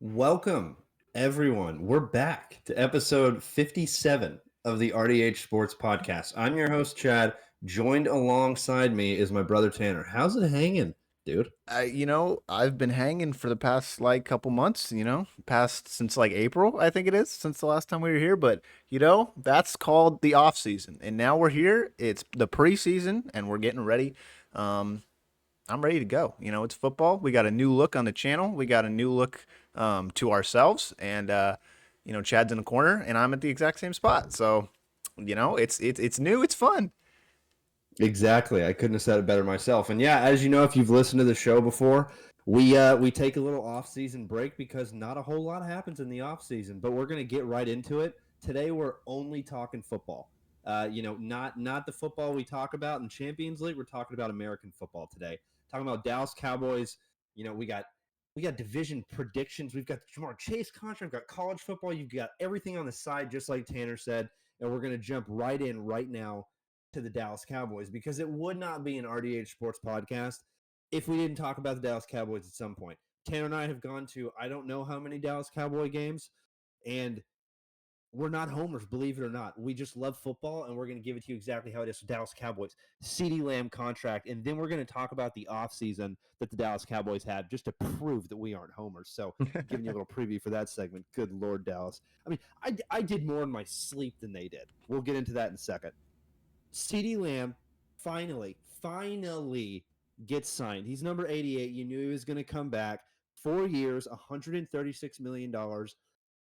Welcome, everyone. We're back to episode 57 of the RDH Sports Podcast. I'm your host, Chad. Joined alongside me is my brother, Tanner. How's it hanging, dude? I've been hanging for the past couple months, past since April, I think it is, since the last time we were here. But that's called the off season. And now we're here. It's the preseason and we're getting ready. Um, I'm ready to go. It's football. We got a new look on the channel. We got a new look to ourselves. And Chad's in the corner and I'm at the exact same spot. So, it's new, it's fun. Exactly. I couldn't have said it better myself. And yeah, as you know, if you've listened to the show before, we take a little off-season break because not a whole lot happens in the off-season, but we're going to get right into it. Today we're only talking football. Not the football we talk about in Champions League. We're talking about American football today. Talking about Dallas Cowboys. We got division predictions. We've got Jamar Chase contract. We've got college football. You've got everything on the side, just like Tanner said. And we're going to jump right in right now to the Dallas Cowboys because it would not be an RDH Sports podcast if we didn't talk about the Dallas Cowboys at some point. Tanner and I have gone to I don't know how many Dallas Cowboy games, and we're not homers, believe it or not. We just love football, and we're going to give it to you exactly how it is. So Dallas Cowboys, CeeDee Lamb contract, and then we're going to talk about the offseason that the Dallas Cowboys had just to prove that we aren't homers. So giving you a little preview for that segment. Good Lord, Dallas. I mean, I did more in my sleep than they did. We'll get into that in a second. CeeDee Lamb finally gets signed. He's number 88. You knew he was going to come back. 4 years, $136 million.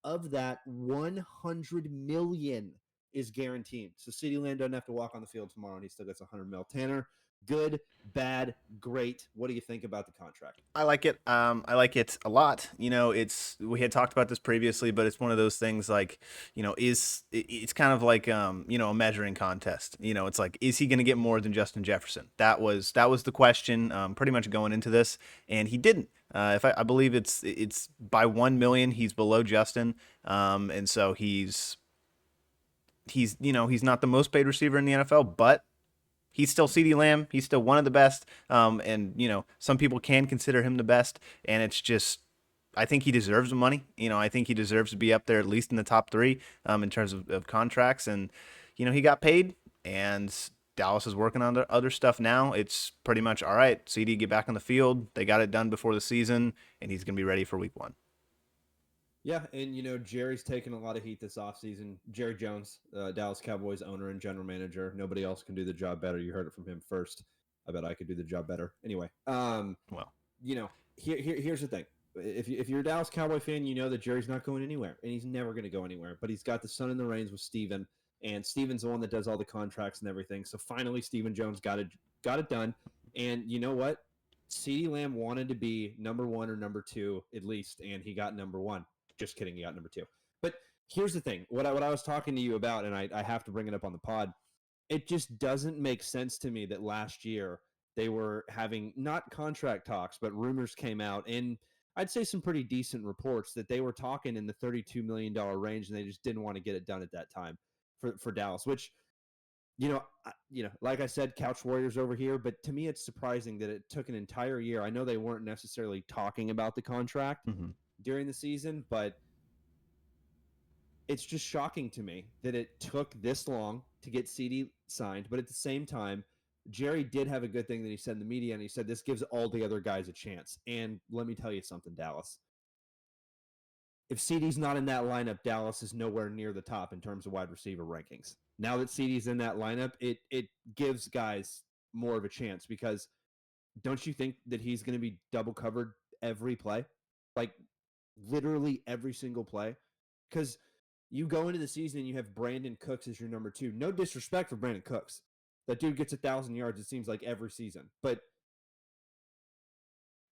Of that, $100 million is guaranteed. So CeeDee Lamb doesn't have to walk on the field tomorrow, and he still gets $100 million. Tanner, good, bad, great. What do you think about the contract? I like it. I like it a lot. We had talked about this previously, but it's one of those things it's kind of like a measuring contest. It's like, is he going to get more than Justin Jefferson? That was the question, pretty much going into this, and he didn't. If I believe it's by 1 million, he's below Justin, and so he's not the most paid receiver in the NFL, but he's still CeeDee Lamb. He's still one of the best. And some people can consider him the best. And it's just, I think he deserves the money. I think he deserves to be up there at least in the top three in terms of contracts. And he got paid, and Dallas is working on the other stuff now. It's pretty much all right. CD, get back on the field. They got it done before the season, and he's gonna be ready for Week 1. Yeah, and Jerry's taken a lot of heat this offseason. Jerry Jones, Dallas Cowboys owner and general manager. Nobody else can do the job better. You heard it from him first. I bet I could do the job better. Anyway, Well, here's the thing. If you're a Dallas Cowboy fan, you know that Jerry's not going anywhere, and he's never going to go anywhere. But he's got the son in the reins with Steven, and Steven's the one that does all the contracts and everything. So finally, Steven Jones got it done. And you know what? CeeDee Lamb wanted to be number one or number two at least, and he got number one. Just kidding, he got number two. But here's the thing: what I was talking to you about, and I have to bring it up on the pod. It just doesn't make sense to me that last year they were having not contract talks, but rumors came out, and I'd say some pretty decent reports that they were talking in the $32 million range, and they just didn't want to get it done at that time for Dallas. Which like I said, couch warriors over here, but to me, it's surprising that it took an entire year. I know they weren't necessarily talking about the contract mm-hmm. during the season, but it's just shocking to me that it took this long to get CD signed. But at the same time, Jerry did have a good thing that he said in the media, and he said this gives all the other guys a chance. And let me tell you something, Dallas. If CD's not in that lineup, Dallas is nowhere near the top in terms of wide receiver rankings. Now that CD's in that lineup, it gives guys more of a chance because don't you think that he's going to be double covered every play? Like literally every single play? Because you go into the season and you have Brandon Cooks as your number two. No disrespect for Brandon Cooks. That dude gets 1,000 yards, it seems like, every season. But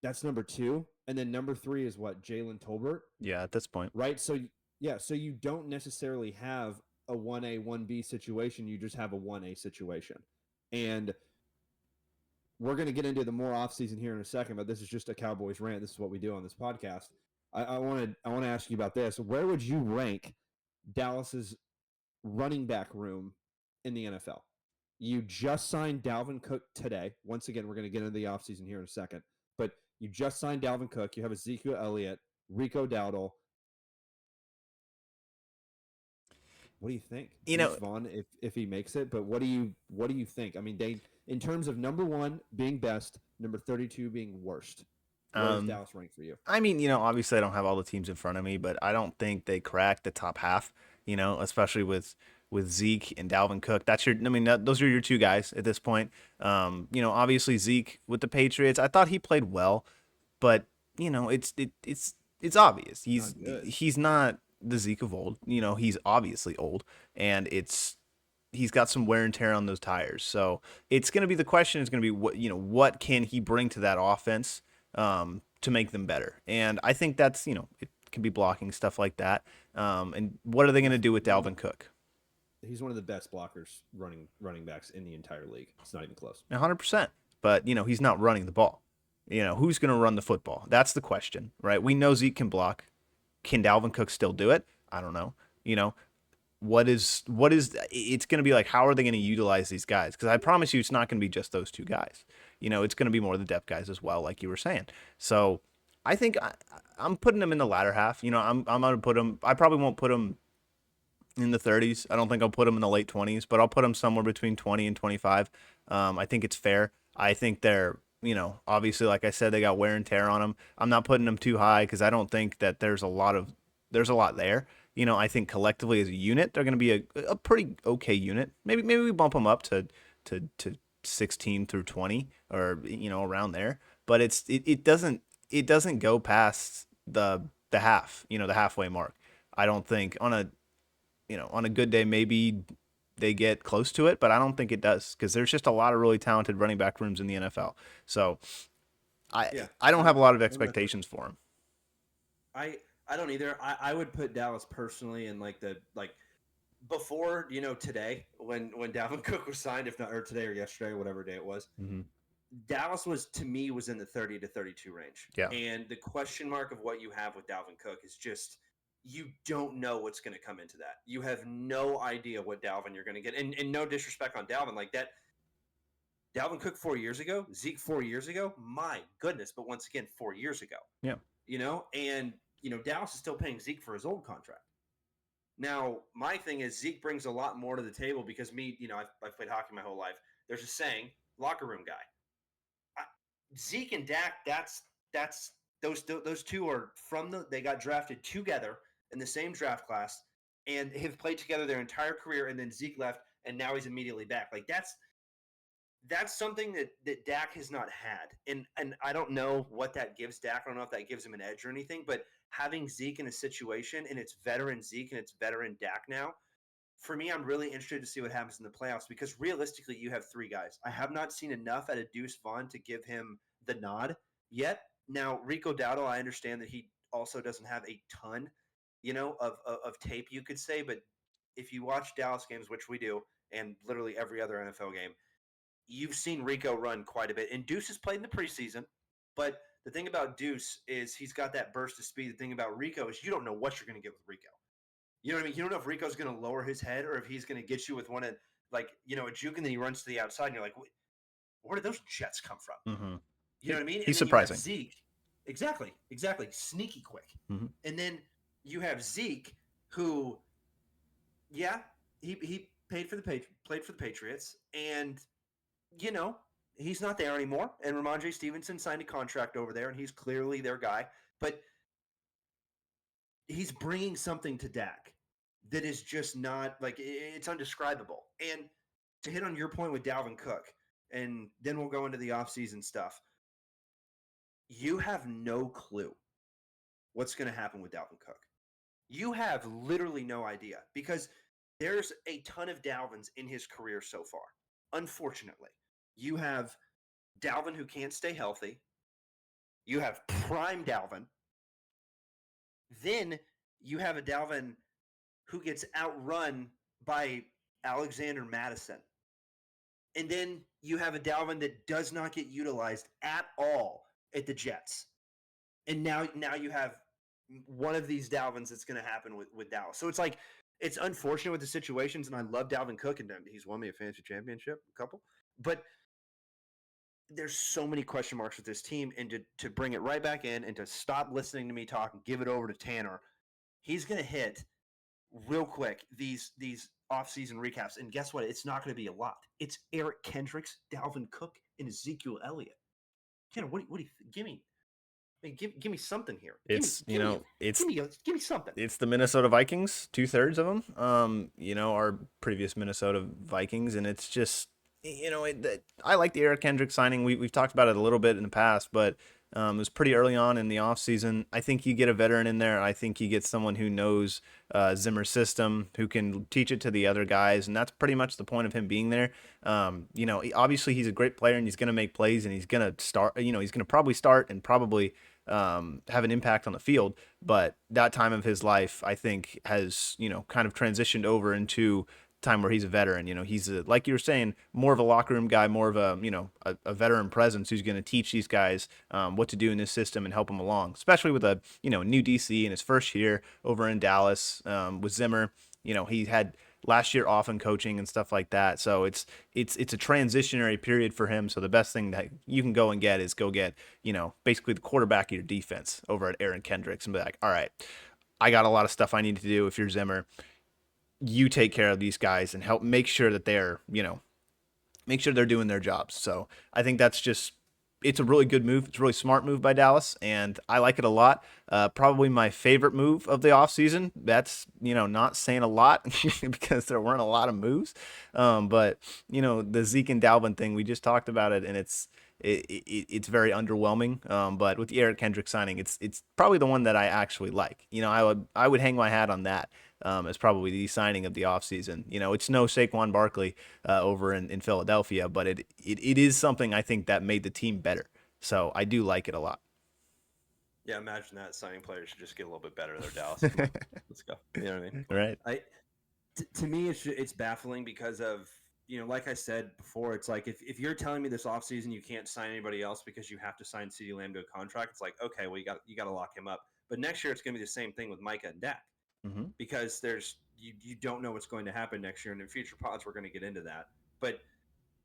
that's number two. And then number three is what? Jalen Tolbert, Yeah, at this point. right? So, yeah, so you don't necessarily have a 1A, 1B situation. You just have a 1A situation. And we're going to get into the more offseason here in a second, but this is just a Cowboys rant. This is what we do on this podcast. I want to ask you about this. Where would you rank Dallas's running back room in the NFL? You just signed Dalvin Cook today. Once again, we're going to get into the offseason here in a second. But you just signed Dalvin Cook. You have Ezekiel Elliott. Rico Dowdle. What do you think? You Deuce know, Vaughn, if he makes it, but what do you think? I mean, they in terms of number 1 being best, number 32 being worst. Where does um, Dallas rank for you? I mean, obviously I don't have all the teams in front of me, but I don't think they crack the top half. Especially with Zeke and Dalvin Cook. Those are your two guys at this point. Obviously Zeke with the Patriots. I thought he played well, but it's obvious Not good. he's not the Zeke of old. He's obviously old, and he's got some wear and tear on those tires. So it's going to be the question is going to be what can he bring to that offense to make them better? And I think that's it can be blocking stuff like that. And what are they going to do with One of Dalvin Cook? He's one of the best blockers running backs in the entire league. It's not even close. 100%. But he's not running the ball. Who's going to run the football? That's the question, right? We know Zeke can block. Can Dalvin Cook still do it? I don't know. What is it's going to be like, how are they going to utilize these guys? Because I promise you it's not going to be just those two guys. It's going to be more of the depth guys as well, like you were saying. So I think I'm putting them in the latter half. I'm going to put them. I probably won't put them in the 30s. I don't think I'll put them in the late 20s, but I'll put them somewhere between 20 and 25. I think it's fair. I think they're obviously, like I said, they got wear and tear on them. I'm not putting them too high because I don't think that there's a lot there. I think collectively as a unit, they're going to be a pretty okay unit. Maybe we bump them up to 16 through 20 or around there. But it doesn't go past the half, the halfway mark. I don't think on a good day maybe they get close to it, but I don't think it does because there's just a lot of really talented running back rooms in the NFL. So I Yeah, I don't have a lot of I'm with you. expectations for him. I don't either. I would put Dallas personally in like before today when Dalvin Cook was signed, if not or today or yesterday, whatever day it was. Mm-hmm. Dallas was in the 30 to 32 range. Yeah. And the question mark of what you have with Dalvin Cook is just you don't know what's going to come into that. You have no idea what Dalvin you're going to get. And no disrespect on Dalvin, like that Dalvin Cook 4 years ago, Zeke 4 years ago, my goodness, but once again 4 years ago. Yeah. And Dallas is still paying Zeke for his old contract. Now, my thing is Zeke brings a lot more to the table because I've played hockey my whole life. There's a saying, locker room guy. Zeke and Dak, that's those two are they got drafted together in the same draft class and have played together their entire career. And then Zeke left, and now he's immediately back. Like that's something that Dak has not had, and I don't know what that gives Dak. I don't know if that gives him an edge or anything, but having Zeke in a situation and it's veteran Zeke and it's veteran Dak now. For me, I'm really interested to see what happens in the playoffs because realistically, you have three guys. I have not seen enough out of Deuce Vaughn to give him the nod yet. Now, Rico Dowdle, I understand that he also doesn't have a ton, of tape, you could say. But if you watch Dallas games, which we do, and literally every other NFL game, you've seen Rico run quite a bit. And Deuce has played in the preseason, but the thing about Deuce is he's got that burst of speed. The thing about Rico is you don't know what you're going to get with Rico. You know what I mean? You don't know if Rico's going to lower his head or if he's going to get you with one of a juke and then he runs to the outside and you're like, where did those jets come from? Mm-hmm. You know what I mean? And He's then you have surprising. Zeke. Exactly. Sneaky quick. Mm-hmm. And then you have Zeke who, yeah, he played for the Patriots and, he's not there anymore. And Ramondre Stevenson signed a contract over there and he's clearly their guy. But he's bringing something to Dak that is just not it's undescribable. And to hit on your point with Dalvin Cook, and then we'll go into the offseason stuff. You have no clue what's going to happen with Dalvin Cook. You have literally no idea because there's a ton of Dalvins in his career so far. Unfortunately, you have Dalvin who can't stay healthy. You have prime Dalvin. Then you have a Dalvin who gets outrun by Alexander Madison. And then you have a Dalvin that does not get utilized at all at the Jets. And now you have one of these Dalvins that's going to happen with Dallas. So it's unfortunate with the situations, and I love Dalvin Cook, and he's won me a fantasy championship, a couple. But there's so many question marks with this team, and to bring it right back in and to stop listening to me talk and give it over to Tanner, he's going to hit real quick these offseason recaps. And guess what? It's not going to be a lot. It's Eric Kendricks, Dalvin Cook, and Ezekiel Elliott. Tanner, what do you give me? I mean, give me something here. It's you know it's Give me something. it's the Minnesota Vikings, 2/3 of them. Our previous Minnesota Vikings, and it's just I like the Eric Kendrick signing. We've talked about it a little bit in the past, but it was pretty early on in the offseason. I think you get a veteran in there. I think you get someone who knows Zimmer's system, who can teach it to the other guys, and that's pretty much the point of him being there. Obviously he's a great player and he's going to make plays and he's going to start. He's going to probably start and probably have an impact on the field. But that time of his life, I think, has kind of transitioned over into time where he's a veteran. He's like you were saying, more of a locker room guy, more of a veteran presence who's going to teach these guys what to do in this system and help them along, especially with a new DC in his first year over in Dallas with Zimmer. He had last year off in coaching and stuff like that. So it's a transitionary period for him. So the best thing that you can go get basically the quarterback of your defense over at Aaron Kendricks and be like, all right, I got a lot of stuff I need to do. If you're Zimmer, you take care of these guys and help make sure that make sure they're doing their jobs. So I think it's a really good move. It's a really smart move by Dallas, and I like it a lot. Probably my favorite move of the offseason. That's, not saying a lot because there weren't a lot of moves. But, the Zeke and Dalvin thing, we just talked about it, and it's very underwhelming. But with the Eric Kendrick signing, it's probably the one that I actually like. I would hang my hat on that. As probably the signing of the offseason. It's no Saquon Barkley over in Philadelphia, but it is something I think that made the team better. So I do like it a lot. Yeah, imagine that signing players should just get a little bit better. They're Dallas. Come on, let's go. You know what I mean? Right. To me, it's baffling because of, like I said before, it's like if you're telling me this offseason you can't sign anybody else because you have to sign CeeDee Lamb to a contract, it's like, okay, well, you got to lock him up. But next year it's going to be the same thing with Micah and Dak. Mm-hmm. Because you don't know what's going to happen next year, and in future pods we're going to get into that. But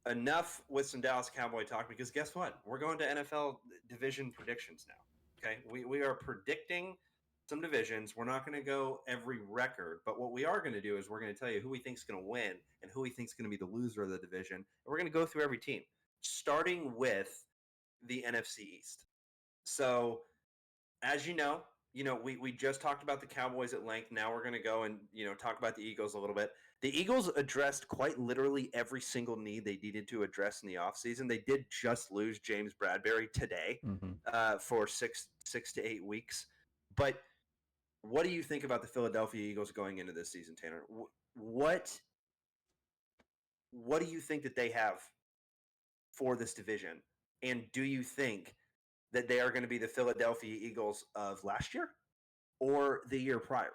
enough with some Dallas Cowboy talk, because guess what? We're going to NFL division predictions now. Okay, we are predicting some divisions. We're not going to go every record, but what we are going to do is we're going to tell you who we think is going to win and who we think is going to be the loser of the division. And we're going to go through every team, starting with the NFC East. So, as we just talked about the Cowboys at length. Now we're going to go and, talk about the Eagles a little bit. The Eagles addressed quite literally every single need they needed to address in the offseason. They did just lose James Bradberry today for six to 8 weeks. But what do you think about the Philadelphia Eagles going into this season, Tanner? What do you think that they have for this division? And do you think that they are going to be the Philadelphia Eagles of last year or the year prior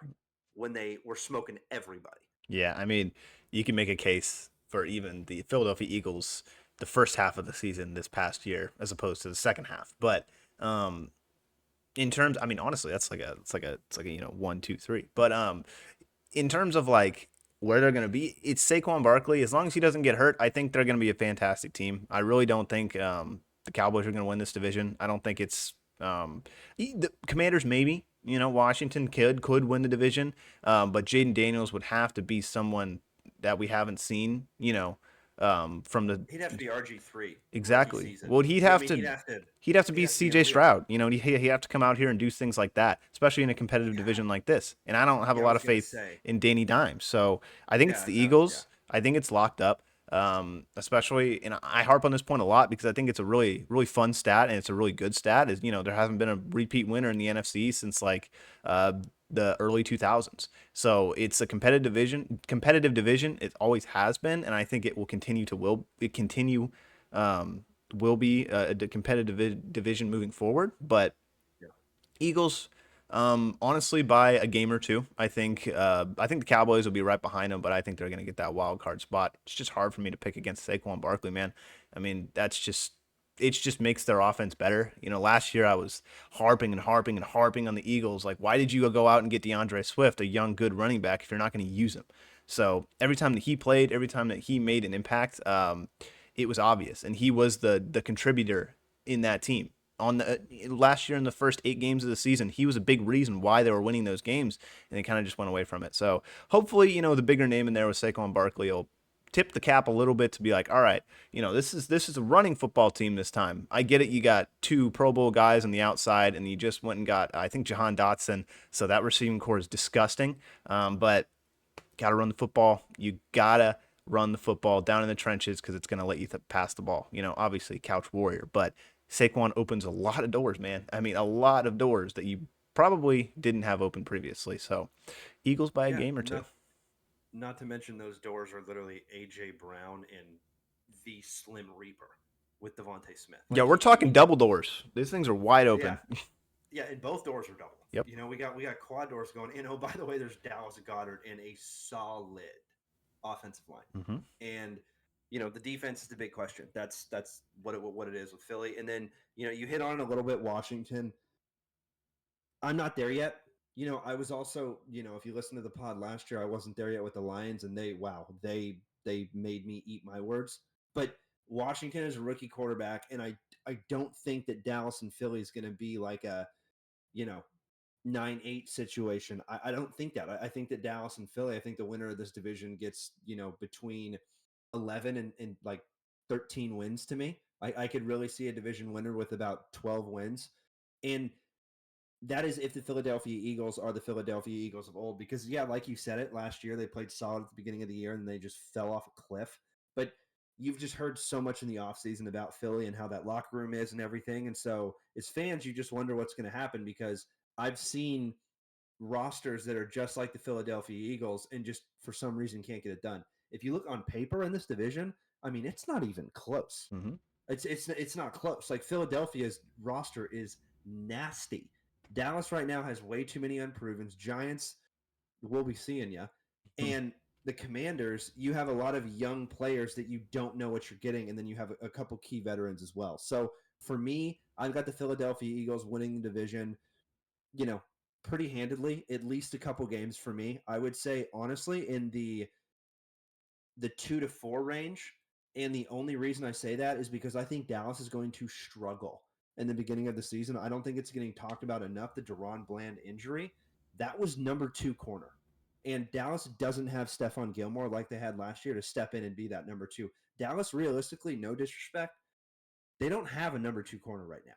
when they were smoking everybody? Yeah, I mean, you can make a case for even the Philadelphia Eagles the first half of the season this past year as opposed to the second half. But in terms, I mean, honestly, it's like a 1, 2, 3. But in terms of like where they're gonna be, it's Saquon Barkley. As long as he doesn't get hurt, I think they're gonna be a fantastic team. I really don't think the Cowboys are gonna win this division. I don't think it's the Commanders maybe. Washington could win the division, but Jaden Daniels would have to be someone that we haven't seen. From the He'd have to be RG3. exactly. Well, he'd have to be CJ Stroud. He'd have to come out here and do things like that, especially in a competitive division like this. And I don't have a lot of faith in Danny Dimes. So I think it's the Eagles. I think it's locked up. Especially, and I harp on this point a lot because I think it's a really, really fun stat and it's a really good stat. Is there hasn't been a repeat winner in the NFC since like the early 2000s. So it's a competitive division. It always has been, and I think it will continue to will be a competitive division moving forward. But Eagles, honestly, by a game or two. I think the Cowboys will be right behind them, but I think they're going to get that wild card spot. It's just hard for me to pick against Saquon Barkley, man. I mean, it just makes their offense better. Last year I was harping on the Eagles. Like, why did you go out and get DeAndre Swift, a young, good running back, if you're not going to use him? So every time that he played, every time that he made an impact, it was obvious, and he was the contributor in that team. On the last year in the first 8 games of the season, he was a big reason why they were winning those games, and they kind of just went away from it. So hopefully, the bigger name in there with Saquon Barkley will tip the cap a little bit to be like, all right, this is a running football team this time. I get it. You got 2 Pro Bowl guys on the outside, and you just went and got, I think, Jahan Dotson. So that receiving core is disgusting. But got to run the football. You got to run the football down in the trenches because it's going to let you pass the ball. Obviously, couch warrior, but Saquon opens a lot of doors, man. I mean, a lot of doors that you probably didn't have open previously. So, Eagles by a Yeah, game or two. not to mention those doors are literally AJ Brown and the Slim Reaper with Devontae Smith. Yeah, Like we're talking double doors. These things are wide yeah, open. yeah, and both doors are double. Yep. We got quad doors going. And oh, by the way, there's Dallas Goddard and a solid offensive line. Mm-hmm. And the defense is the big question. That's what it is with Philly. And then you hit on it a little bit. Washington. I'm not there yet. I was also, if you listen to the pod last year, I wasn't there yet with the Lions, and they made me eat my words. But Washington is a rookie quarterback, and I don't think that Dallas and Philly is going to be like a, you know, 9-8 situation. I don't think that. I think that Dallas and Philly, I think the winner of this division gets, between 11 and like 13 wins to me. I could really see a division winner with about 12 wins. And that is if the Philadelphia Eagles are the Philadelphia Eagles of old. Because, yeah, like you said it, last year they played solid at the beginning of the year and they just fell off a cliff. But you've just heard so much in the offseason about Philly and how that locker room is and everything. And so as fans, you just wonder what's going to happen because I've seen rosters that are just like the Philadelphia Eagles and just for some reason can't get it done. If you look on paper in this division, I mean, it's not even close. Mm-hmm. It's not close. Like Philadelphia's roster is nasty. Dallas right now has way too many unprovens. Giants, we'll be seeing you. And the Commanders, you have a lot of young players that you don't know what you're getting, and then you have a couple key veterans as well. So for me, I've got the Philadelphia Eagles winning the division, pretty handedly, at least a couple games for me. I would say honestly in the 2 to 4 range. And the only reason I say that is because I think Dallas is going to struggle in the beginning of the season. I don't think it's getting talked about enough. The Deron Bland injury, that was number 2 corner. And Dallas doesn't have Stephon Gilmore like they had last year to step in and be that number 2. Dallas, realistically, no disrespect, they don't have a number 2 corner right now.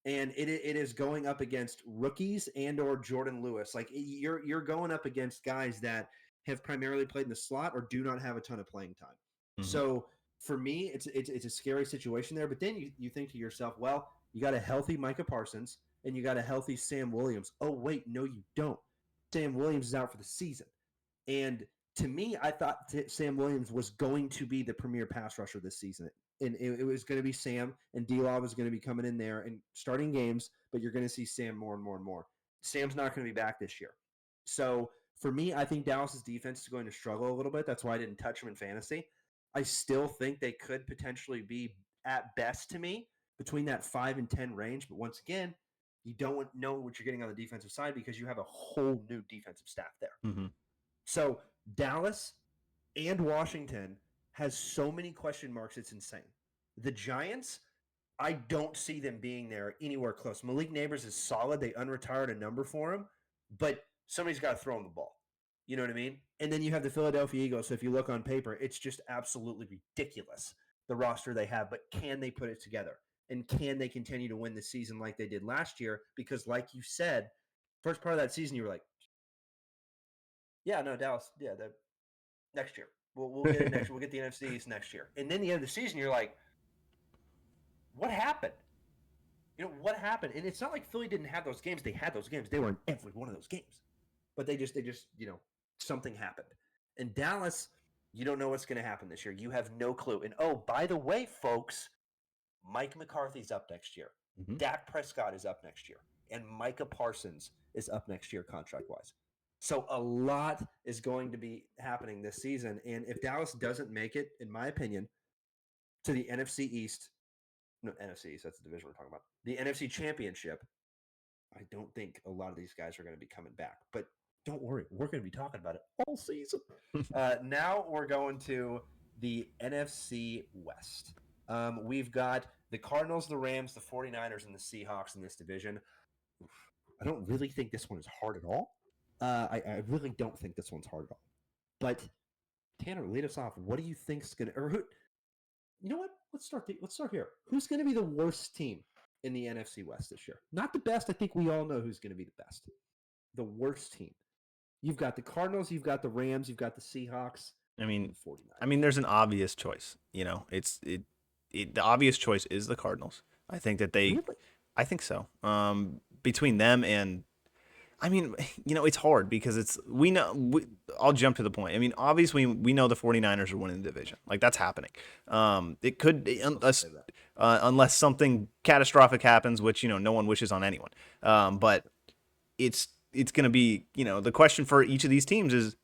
And it is going up against rookies and or Jordan Lewis. Like you're going up against guys that have primarily played in the slot or do not have a ton of playing time. Mm-hmm. So for me, it's a scary situation there. But then you think to yourself, well, you got a healthy Micah Parsons and you got a healthy Sam Williams. Oh wait, no, you don't. Sam Williams is out for the season. And to me, I thought Sam Williams was going to be the premier pass rusher this season. And it was going to be Sam, and D-Law was going to be coming in there and starting games, but you're going to see Sam more and more and more. Sam's not going to be back this year. So for me, I think Dallas's defense is going to struggle a little bit. That's why I didn't touch them in fantasy. I still think they could potentially be, at best to me, between that 5 and 10 range. But once again, you don't know what you're getting on the defensive side because you have a whole new defensive staff there. Mm-hmm. So Dallas and Washington has so many question marks, it's insane. The Giants, I don't see them being there anywhere close. Malik Neighbors is solid. They unretired a number for him, but somebody's got to throw him the ball. You know what I mean? And then you have the Philadelphia Eagles. So if you look on paper, it's just absolutely ridiculous, the roster they have. But can they put it together? And can they continue to win the season like they did last year? Because like you said, first part of that season, you were like, yeah, no, Dallas, yeah, next year. We'll get it next. We'll get the NFC East next year. And then the end of the season, you're like, what happened? What happened? And it's not like Philly didn't have those games. They had those games. They were in every one of those games. But they just something happened. And Dallas, you don't know what's going to happen this year. You have no clue. And oh, by the way, folks, Mike McCarthy's up next year. Mm-hmm. Dak Prescott is up next year. And Micah Parsons is up next year contract-wise. So a lot is going to be happening this season. And if Dallas doesn't make it, in my opinion, to the NFC East, no, NFC East, that's the division we're talking about, the NFC Championship, I don't think a lot of these guys are going to be coming back. But don't worry, we're going to be talking about it all season. Now we're going to the NFC West. We've got the Cardinals, the Rams, the 49ers, and the Seahawks in this division. I don't really think this one is hard at all. I really don't think this one's hard at all. But Tanner, lead us off. What do you think's gonna, or who? You know what? Let's start here. Who's going to be the worst team in the NFC West this year? Not the best. I think we all know who's going to be the best. The worst team. You've got the Cardinals. You've got the Rams. You've got the Seahawks. I mean, And the 49ers. there's an obvious choice. The obvious choice is the Cardinals. I think that they, Really? I think so. Between them and, it's hard because I'll jump to the point. Obviously we know the 49ers are winning the division. Like that's happening. It could, unless something catastrophic happens, which, no one wishes on anyone. But it's going to be, the question for each of these teams is,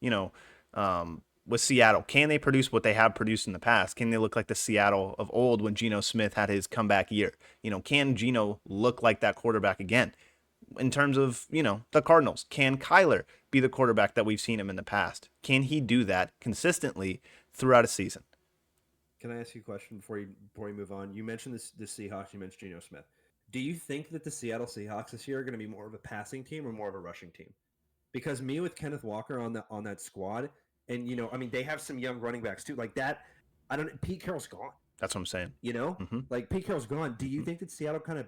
with Seattle, can they produce what they have produced in the past? Can they look like the Seattle of old when Geno Smith had his comeback year? Can Geno look like that quarterback again? In terms of, the Cardinals, can Kyler be the quarterback that we've seen him in the past? Can he do that consistently throughout a season? Can I ask you a question before you move on? You mentioned the Seahawks. You mentioned Geno Smith. Do you think that the Seattle Seahawks this year are going to be more of a passing team or more of a rushing team? Because me with Kenneth Walker on that squad, and they have some young running backs too. Like that, I don't. Pete Carroll's gone. That's what I'm saying. Like Pete Carroll's gone. Do you think that Seattle kind of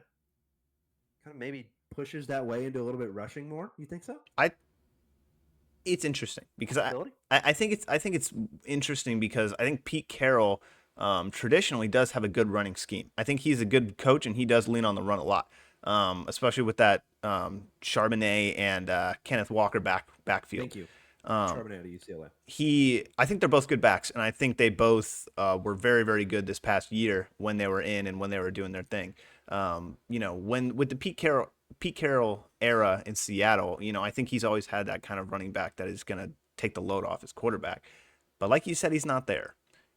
maybe pushes that way into a little bit rushing more? You think so? It's interesting because I think it's interesting because I think Pete Carroll traditionally does have a good running scheme. I think he's a good coach and he does lean on the run a lot, especially with that Charbonnet and Kenneth Walker backfield. Thank you. Charbonnet out of UCLA. I think they're both good backs, and I think they both were very, very good this past year when they were in and when they were doing their thing. When with the Pete Carroll era in Seattle, I think he's always had that kind of running back that is going to take the load off his quarterback. But like you said, he's not there,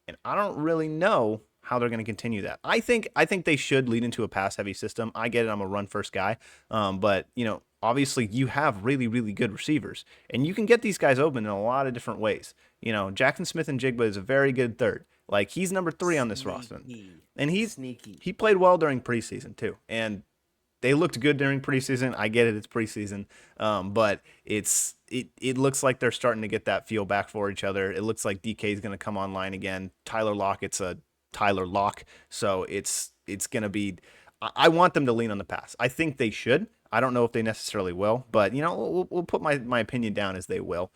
and I don't really know how they're going to continue that. I think they should lead into a pass-heavy system. I get it. I'm a run-first guy, but obviously you have really, really good receivers, and you can get these guys open in a lot of different ways. Jackson Smith-Njigba is a very good third. Like he's number 3 on this roster, and he's sneaky. He played well during preseason too, and they looked good during preseason. I get it; it's preseason, but it looks like they're starting to get that feel back for each other. It looks like DK is going to come online again. Tyler Lockett's a Tyler Lock, so it's going to be. I want them to lean on the pass. I think they should. I don't know if they necessarily will, but we'll put my opinion down as they will,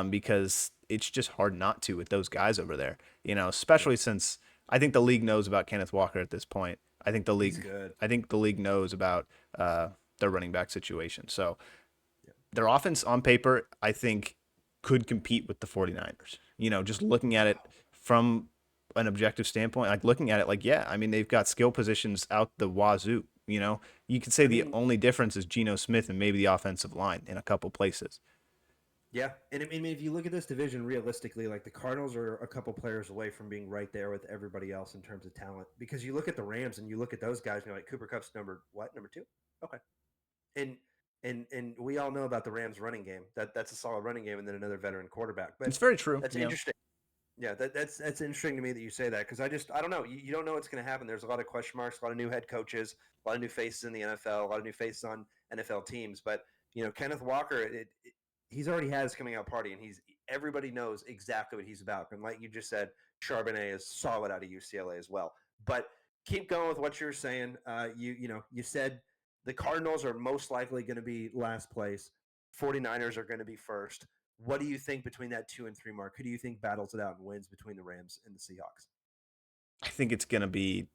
because it's just hard not to with those guys over there. Especially since I think the league knows about Kenneth Walker at this point. I think the league knows about their running back situation. So their offense on paper, I think, could compete with the 49ers. Just looking at it from an objective standpoint, like looking at it, like they've got skill positions out the wazoo. You could say the only difference is Geno Smith and maybe the offensive line in a couple places. Yeah, and if you look at this division realistically, like the Cardinals are a couple players away from being right there with everybody else in terms of talent. Because you look at the Rams and you look at those guys, and you're like, Cooper Kupp's number 2? Okay, and we all know about the Rams running game. That's a solid running game, and then another veteran quarterback. But it's very true. That's interesting. Yeah, that's interesting to me that you say that because I don't know. You don't know what's going to happen. There's a lot of question marks, a lot of new head coaches, a lot of new faces in the NFL, a lot of new faces on NFL teams. But Kenneth Walker, he's already had his coming out party, and everybody knows exactly what he's about. And like you just said, Charbonnet is solid out of UCLA as well. But keep going with what you're saying. You said the Cardinals are most likely going to be last place. 49ers are going to be first. What do you think between that 2 and 3 mark? Who do you think battles it out and wins between the Rams and the Seahawks? I think it's going to be.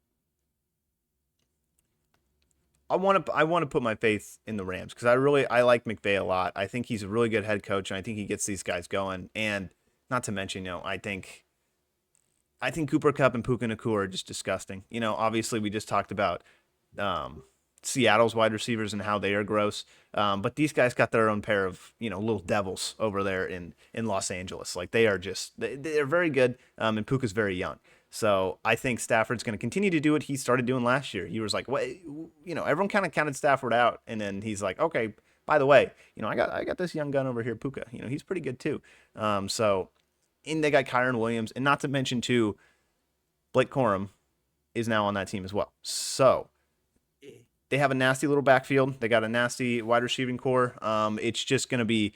I want to put my faith in the Rams because I like McVay a lot. I think he's a really good head coach, and I think he gets these guys going. And not to mention, I think Cooper Kupp and Puka Nacua are just disgusting. Obviously we just talked about Seattle's wide receivers and how they are gross. But these guys got their own pair of, little devils over there in Los Angeles. Like they're very good. And Puka's very young. So I think Stafford's going to continue to do what he started doing last year. He was like, what, everyone kind of counted Stafford out. And then he's like, okay, by the way, I got this young gun over here, Puka, he's pretty good too. And they got Kyron Williams, and not to mention too, Blake Corum is now on that team as well. So they have a nasty little backfield. They got a nasty wide receiving core. It's just going to be,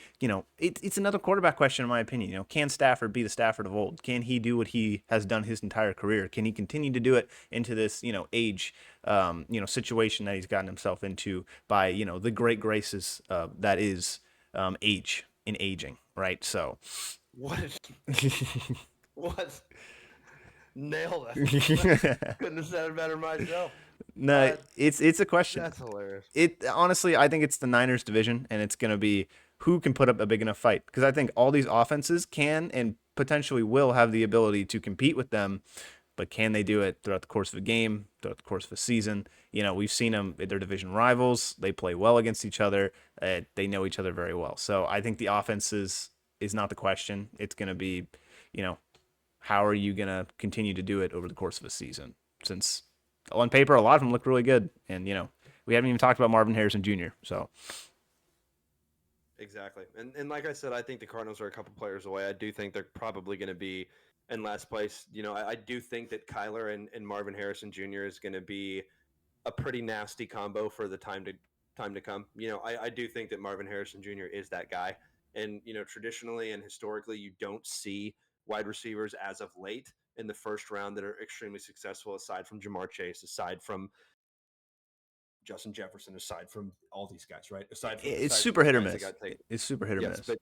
it's another quarterback question in my opinion. Can Stafford be the Stafford of old? Can he do what he has done his entire career? Can he continue to do it into this, age, situation that he's gotten himself into by, the great graces that is age in aging, right? So, What? What? Nailed it. Couldn't have said it better myself. No, Uh, it's a question. that's hilarious. It honestly, I think it's the Niners division, and it's going to be who can put up a big enough fight. Because I think all these offenses can and potentially will have the ability to compete with them, but can they do it throughout the course of a game, throughout the course of a season? We've seen them; they're division rivals. They play well against each other. They know each other very well. So I think the offenses is not the question. It's going to be, you know, how are you going to continue to do it over the course of a season? Since on paper, a lot of them look really good, and we haven't even talked about Marvin Harrison Jr. So Exactly. And like I said, I think the Cardinals are a couple players away. I do think they're probably going to be in last place. I do think that Kyler and Marvin Harrison Jr. is going to be a pretty nasty combo for the time to come. I do think that Marvin Harrison Jr. is that guy. And traditionally and historically, you don't see wide receivers as of late in the first round that are extremely successful, aside from Jamar Chase, aside from Justin Jefferson, aside from all these guys, right? it's Aside from super the hit or guys that miss. got taken. It's super hit or Yes, miss. but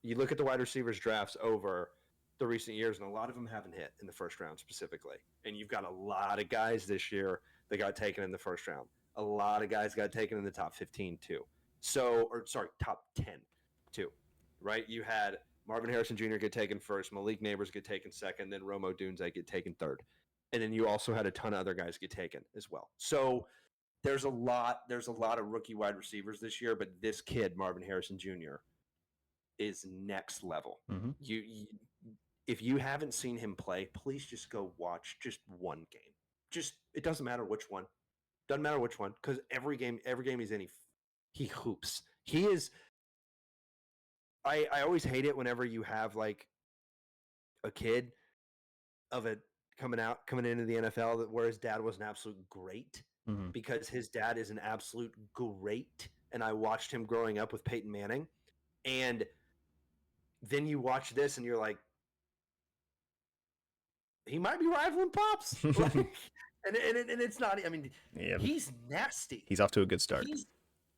you look at the wide receivers drafts over the recent years, and a lot of them haven't hit in the first round specifically. And you've got a lot of guys this year that got taken in the first round. A lot of guys got taken in the top 15 too. Top 10 too. Right? You had Marvin Harrison Jr. get taken first, Malik Neighbors get taken second, then Romo Dunze get taken third. And then you also had a ton of other guys get taken as well. So there's a lot of rookie wide receivers this year, but this kid, Marvin Harrison Jr., is next level. Mm-hmm. You if you haven't seen him play, please just go watch just one game. Just it doesn't matter which one. Doesn't matter which one because every game he's in, he hoops. He is. I always hate it whenever you have like a kid of it coming into the NFL where his dad was an absolute great Mm-hmm. because his dad is an absolute great, and I watched him growing up with Peyton Manning, and then you watch this and you're like, he might be rivaling Pops. Like, and it's not. I mean, Yeah, he's nasty. he's off to a good start.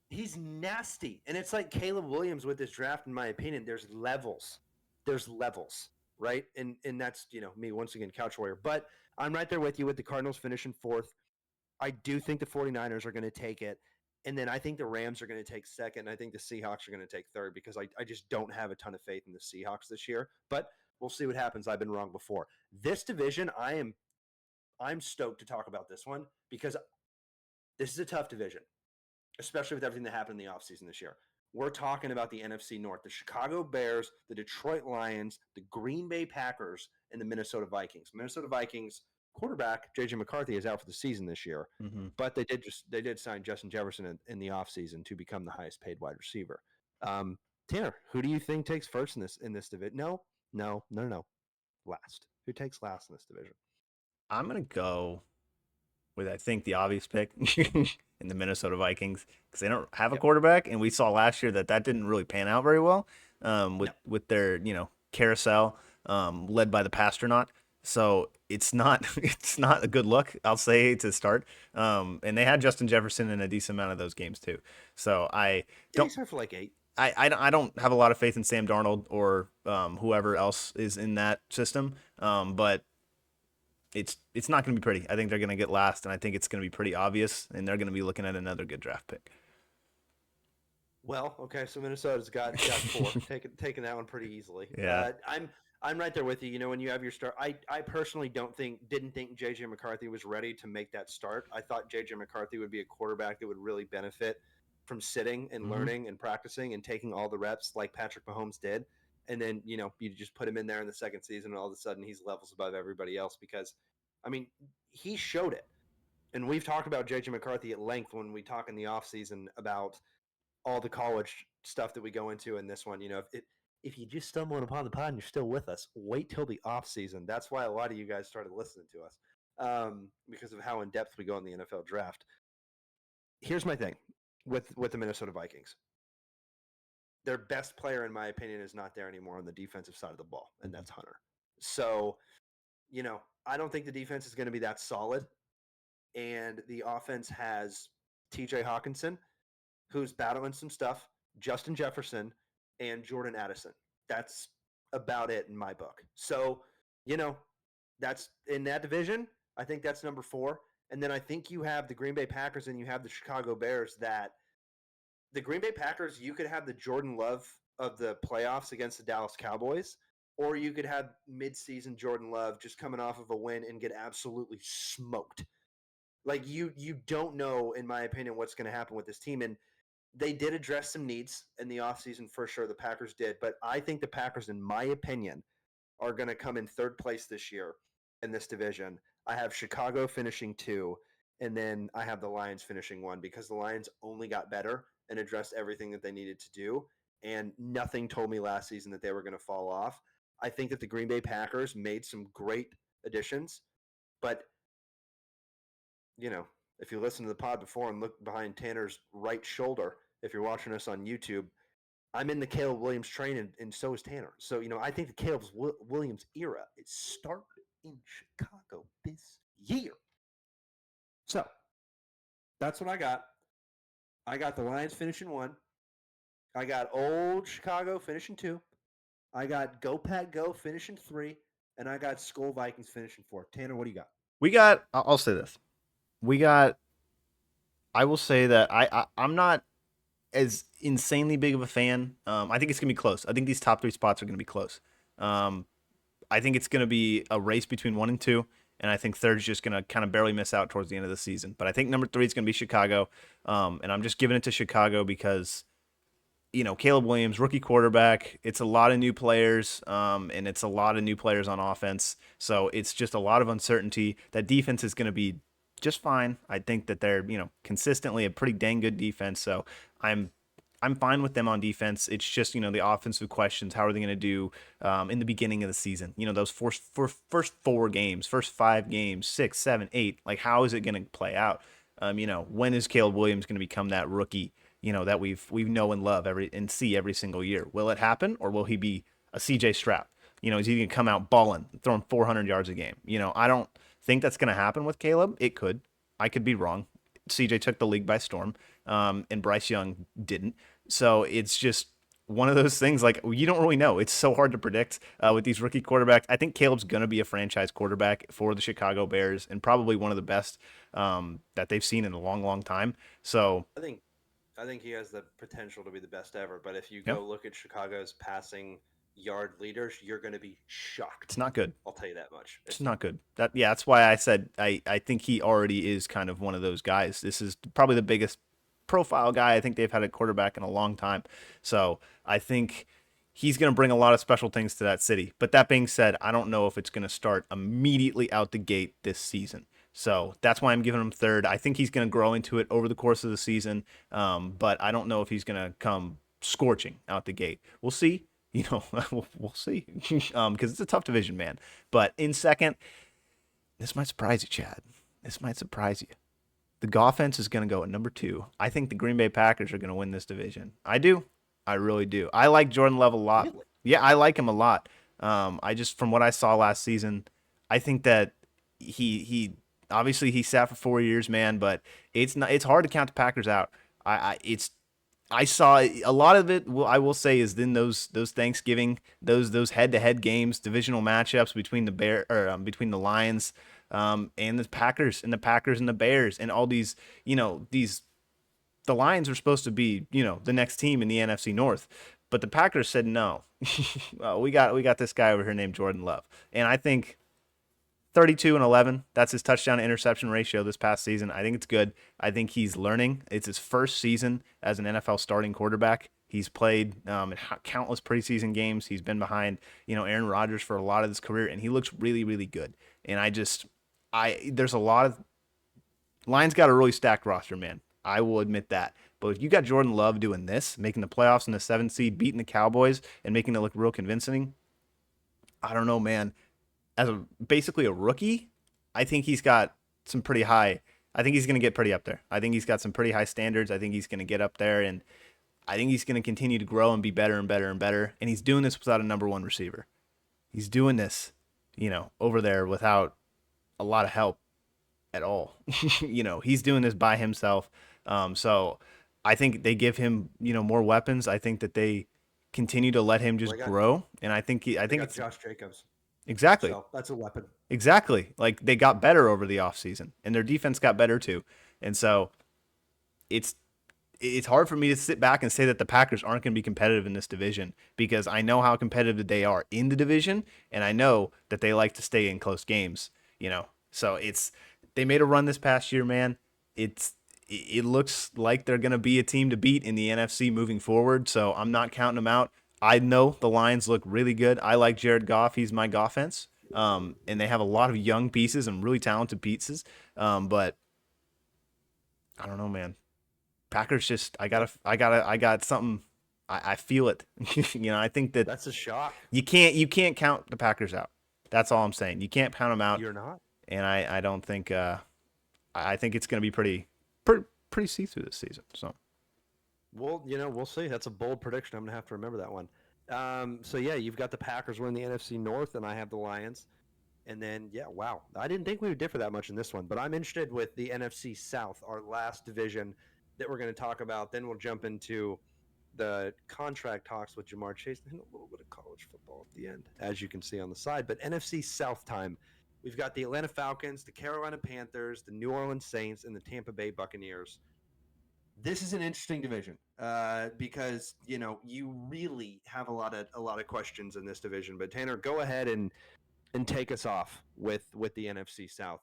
He's nasty, and it's like Caleb Williams with this draft. In my opinion, there's levels. There's levels, right? And that's me once again, couch warrior. But I'm right there with you with the Cardinals finishing fourth. I do think the 49ers are going to take it. And then I think the Rams are going to take second. I think the Seahawks are going to take third because I just don't have a ton of faith in the Seahawks this year. But we'll see what happens. I've been wrong before. This division, I'm stoked to talk about this one because this is a tough division, especially with everything that happened in the offseason this year. We're talking about the NFC North, the Chicago Bears, the Detroit Lions, the Green Bay Packers, and the Minnesota Vikings. Minnesota Vikings quarterback JJ McCarthy is out for the season this year, Mm-hmm. but they did sign Justin Jefferson in the offseason to become the highest paid wide receiver. Tanner, who do you think takes first in this division? No. Last. Who takes last in this division? I'm gonna go with I think the obvious pick in the Minnesota Vikings because they don't have a Yep. quarterback, and we saw last year that didn't really pan out very well with No. their carousel led by the Pastronaut. So it's not it's not a good look, I'll say, to start. And they had Justin Jefferson in a decent amount of those games too. So I Yeah, don't he's here for like 8. I don't have a lot of faith in Sam Darnold or whoever else is in that system. But it's not going to be pretty. I think they're going to get last, and I think it's going to be pretty obvious, and they're going to be looking at another good draft pick. Well, okay, so Minnesota's got 4, taking that one pretty easily. Yeah. I'm right there with you. When you have your start, I personally didn't think JJ McCarthy was ready to make that start. I thought JJ McCarthy would be a quarterback that would really benefit from sitting and Mm-hmm. learning and practicing and taking all the reps like Patrick Mahomes did. And then you just put him in there in the second season, and all of a sudden he's levels above everybody else because, I mean, he showed it. And we've talked about JJ McCarthy at length when we talk in the offseason about all the college stuff that we go into in this one. If you just stumbling upon the pod and you're still with us, wait till the off season. That's why a lot of you guys started listening to us. because of how in depth we go in the NFL draft. Here's my thing with the Minnesota Vikings. Their best player, in my opinion, is not there anymore on the defensive side of the ball, and that's Hunter. So, I don't think the defense is going to be that solid. And the offense has TJ Hawkinson, who's battling some stuff, Justin Jefferson, and Jordan Addison. That's about it in my book. So, that's in that division. I think that's number 4. And then I think you have the Green Bay Packers and you have the Chicago Bears. That the Green Bay Packers, you could have the Jordan Love of the playoffs against the Dallas Cowboys, or you could have midseason Jordan Love just coming off of a win and get absolutely smoked. Like you don't know, in my opinion, what's going to happen with this team. And they did address some needs in the offseason for sure. The Packers did. But I think the Packers, in my opinion, are going to come in third place this year in this division. I have Chicago finishing 2, and then I have the Lions finishing 1 because the Lions only got better and addressed everything that they needed to do. And nothing told me last season that they were going to fall off. I think that the Green Bay Packers made some great additions, but if you listen to the pod before and look behind Tanner's right shoulder, if you're watching us on YouTube, I'm in the Caleb Williams train, and so is Tanner. So, I think the Caleb Williams era is starting in Chicago this year. So, that's what I got. I got the Lions finishing 1. I got old Chicago finishing 2. I got Go Pack Go finishing 3. And I got Skull Vikings finishing 4. Tanner, what do you got? I'll say this. I will say that I'm not as insanely big of a fan. I think it's going to be close. I think these top 3 spots are going to be close. I think it's going to be a race between 1 and 2, and I think third's just going to kind of barely miss out towards the end of the season. But I think number 3 is going to be Chicago, and I'm just giving it to Chicago because Caleb Williams, rookie quarterback. It's a lot of new players, and it's a lot of new players on offense. So it's just a lot of uncertainty. That defense is going to be just fine. I think that they're consistently a pretty dang good defense. So I'm fine with them on defense. It's just the offensive questions. How are they going to do in the beginning of the season? Those first 4 games, first 5 games, 6, 7, 8. Like how is it going to play out? When is Caleb Williams going to become that rookie? That we know and love and see every single year. Will it happen, or will he be a CJ Stroud? Is he going to come out balling, throwing 400 yards a game? I don't think that's going to happen with Caleb. It could. I could be wrong. CJ took the league by storm, and Bryce Young didn't. So it's just one of those things. Like you don't really know. It's so hard to predict with these rookie quarterbacks. I think Caleb's going to be a franchise quarterback for the Chicago Bears, and probably one of the best that they've seen in a long, long time. So I think he has the potential to be the best ever. But if you go look at Chicago's passing yard leaders, you're going to be shocked. It's not good. I'll tell you that much. It's not good. That's why I said I think he already is kind of one of those guys. This is probably the biggest profile guy I think they've had a quarterback in a long time. So I think he's going to bring a lot of special things to that city. But that being said, I don't know if it's going to start immediately out the gate this season. So that's why I'm giving him third. I think he's going to grow into it over the course of the season, but I don't know if he's going to come scorching out the gate. We'll see. We'll see because it's a tough division, man. But in second, this might surprise you, Chad. This might surprise you. The offense is going to go at number 2. I think the Green Bay Packers are going to win this division. I do. I really do. I like Jordan Love a lot. Really? Yeah, I like him a lot. I just, from what I saw last season, I think that he obviously he sat for 4 years, man, but it's hard to count the Packers out. I saw a lot of it. I will say is in those Thanksgiving those head-to-head games, divisional matchups between between the Lions and the Packers and the Bears and all these the Lions were supposed to be the next team in the NFC North, but the Packers said no. Well, we got this guy over here named Jordan Love, and I think 32-11. That's his touchdown to interception ratio this past season. I think it's good. I think he's learning. It's his first season as an NFL starting quarterback. He's played in countless preseason games. He's been behind, Aaron Rodgers for a lot of his career, and he looks really, really good. And there's a lot of Lions got a really stacked roster, man. I will admit that. But if you got Jordan Love doing this, making the playoffs in the 7th seed, beating the Cowboys, and making it look real convincing, I don't know, man. As basically a rookie, I think he's got some pretty high. I think he's going to get pretty up there. I think he's got some pretty high standards. I think he's going to get up there, and I think he's going to continue to grow and be better and better and better. And he's doing this without a number one receiver. He's doing this, over there without a lot of help at all. He's doing this by himself. So I think they give him, more weapons. I think that they continue to let him Well, just grow, and I they think got it's Josh Jacobs, exactly. so that's a weapon. Exactly. Like they got better over the offseason and their defense got better too. And so it's it's hard for me to sit back and say that the Packers aren't going to be competitive in this division because I know how competitive they are in the division and I know that they like to stay in close games. So they made a run this past year, man. It looks like they're going to be a team to beat in the NFC moving forward, so I'm not counting them out. I know the Lions look really good. I like Jared Goff. He's my Goffense. And they have a lot of young pieces and really talented pieces. But I don't know, man. Packers just I got something. I feel it. I think that That's a shock. you can't count the Packers out. That's all I'm saying. You can't count them out, You're not. and I don't think I think it's going to be pretty see through this season. So Well, we'll see. That's a bold prediction. I'm gonna have to remember that one. So yeah, you've got the Packers winning the NFC North, and I have the Lions. And then yeah, wow, I didn't think we would differ that much in this one, but I'm interested with the NFC South, our last division that we're going to talk about. Then we'll jump into the contract talks with Jamar Chase and a little bit of college football at the end, as you can see on the side. But NFC South time, we've got the Atlanta Falcons, the Carolina Panthers, the New Orleans Saints, and the Tampa Bay Buccaneers. This is an interesting division because you really have a lot of questions in this division. But Tanner, go ahead and take us off with the NFC South.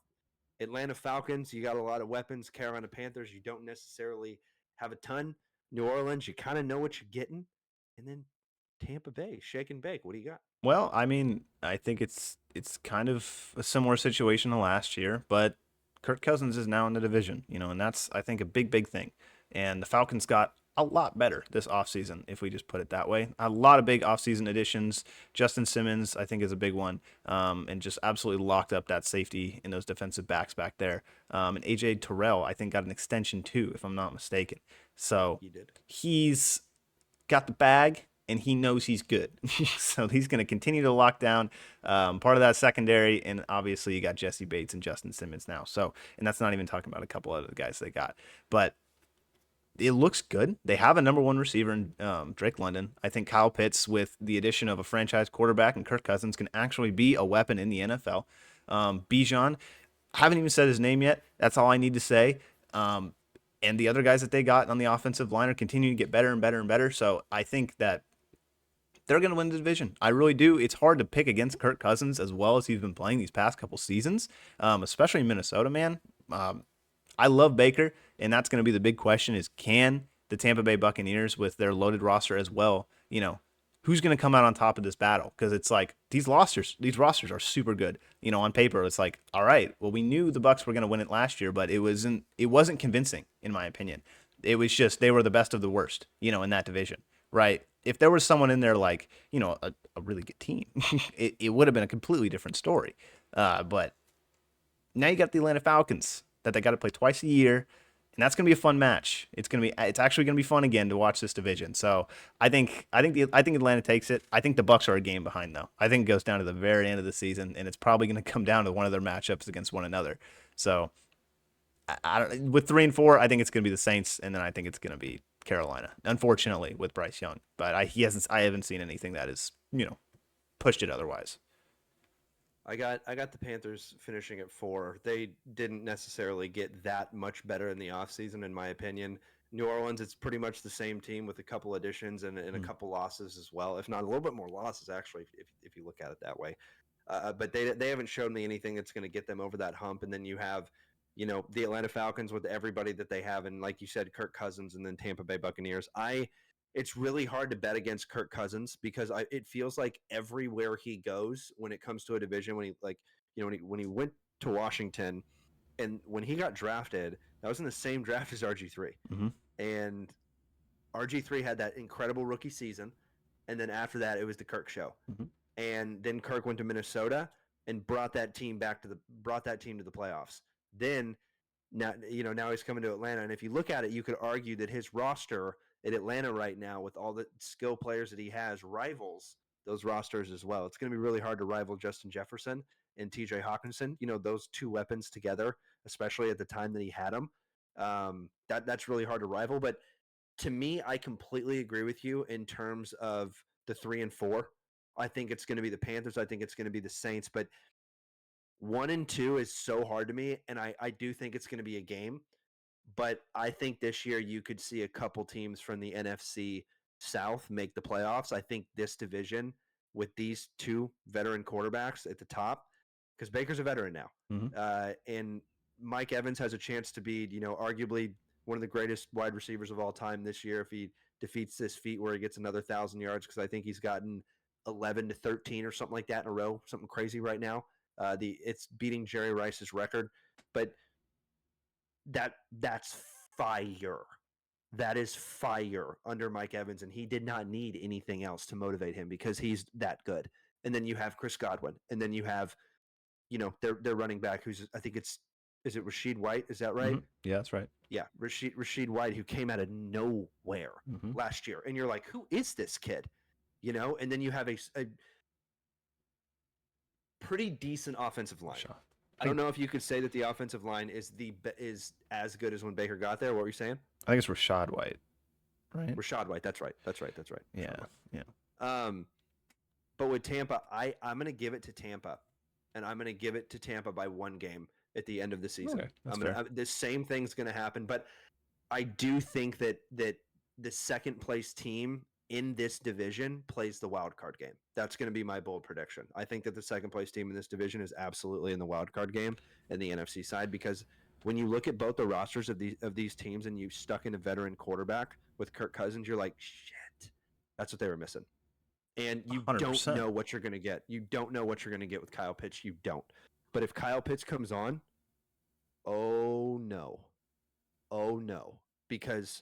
Atlanta Falcons, you got a lot of weapons. Carolina Panthers, you don't necessarily have a ton. New Orleans, you kind of know what you're getting. And then Tampa Bay, shake and bake. What do you got? well, I mean, I think it's kind of a similar situation to last year, but Kirk Cousins is now in the division, and that's I think a big thing. And the Falcons got a lot better this offseason, if we just put it that way. A lot of big offseason additions. Justin Simmons, I think, is a big one, and just absolutely locked up that safety in those defensive backs back there. And AJ Terrell, I think, got an extension too, if I'm not mistaken. So You did. he's got the bag and he knows he's good. So he's going to continue to lock down part of that secondary. And obviously, you got Jesse Bates and Justin Simmons now. So, and that's not even talking about a couple other guys they got. But it looks good. They have a number one receiver in Drake London. I think Kyle Pitts, with the addition of a franchise quarterback and Kirk Cousins, can actually be a weapon in the NFL. Bijan, I haven't even said his name yet. That's all I need to say. And the other guys that they got on the offensive line are continuing to get better and better and better. So I think that they're going to win the division. I really do. It's hard to pick against Kirk Cousins as well as he's been playing these past couple seasons, especially in Minnesota, man. I love Baker, and that's going to be the big question: is can the Tampa Bay Buccaneers, with their loaded roster as well, who's going to come out on top of this battle? Because it's like these rosters are super good. On paper, it's like, all right, well, we knew the Bucs were going to win it last year, but it wasn't convincing in my opinion. It was just they were the best of the worst, in that division, right? If there was someone in there like, a really good team, it would have been a completely different story. But now you got the Atlanta Falcons that they got to play twice a year, and that's gonna be a fun match. It's actually gonna be fun again to watch this division. So I think Atlanta takes it. I think the Bucs are a game behind though. I think it goes down to the very end of the season, and it's probably gonna come down to one of their matchups against one another. So I don't, with 3 and 4, I think it's gonna be the Saints, and then I think it's gonna be Carolina. Unfortunately, with Bryce Young, but I haven't seen anything that is pushed it otherwise. I got the Panthers finishing at 4. They didn't necessarily get that much better in the offseason, in my opinion. New Orleans, it's pretty much the same team with a couple additions and a Mm. couple losses as well, if not a little bit more losses, actually, if you look at it that way. But they haven't shown me anything that's going to get them over that hump. And then you have, the Atlanta Falcons with everybody that they have, and like you said, Kirk Cousins, and then Tampa Bay Buccaneers. It's really hard to bet against Kirk Cousins because it feels like everywhere he goes when it comes to a division, when he like, when he went to Washington and when he got drafted, that was in the same draft as RG3, Hmm. and RG3 had that incredible rookie season, and then after that, it was the Kirk show. Hmm. And then Kirk went to Minnesota, and brought that team to the playoffs. Then now he's coming to Atlanta, and if you look at it, you could argue that his roster at Atlanta right now, with all the skill players that he has, rivals those rosters as well. It's going to be really hard to rival Justin Jefferson and TJ Hawkinson. Those two weapons together, especially at the time that he had them. That's really hard to rival. But to me, I completely agree with you in terms of the 3 and 4. I think it's going to be the Panthers. I think it's going to be the Saints. But 1 and 2 is so hard to me, and I do think it's going to be a game. But I think this year you could see a couple teams from the NFC South make the playoffs. I think this division with these two veteran quarterbacks at the top, because Baker's a veteran now, and Mike Evans has a chance to be, arguably one of the greatest wide receivers of all time this year if he defeats this feat where he gets another 1,000 yards, because I think he's gotten 11 to 13 or something like that in a row, something crazy right now. It's beating Jerry Rice's record, but that's fire. That is fire under Mike Evans, and he did not need anything else to motivate him because he's that good. And then you have Chris Godwin, and then you have, their running back, who's I think is it Rashid White? Is that right? Yeah, that's right. Yeah, Rashid White, who came out of nowhere last year, and you're like, who is this kid? And then you have a pretty decent offensive line. Sure. I don't know if you could say that the offensive line is as good as when Baker got there. What were you saying? I think it's Rashad White, right? Rashad White. That's right. Yeah, yeah. But with Tampa, I'm going to give it to Tampa, and I'm going to give it to Tampa by 1 game at the end of the season. Okay, the same thing's going to happen, but I do think that the second place team in this division plays the wild card game. That's going to be my bold prediction. I think that the second place team in this division is absolutely in the wild card game in the NFC side, because when you look at both the rosters of these teams and you stuck in a veteran quarterback with Kirk Cousins, you're like, shit, that's what they were missing. And you 100%. Don't know what you're going to get. You don't know what you're going to get with Kyle Pitts. You don't. But if Kyle Pitts comes on, oh no, because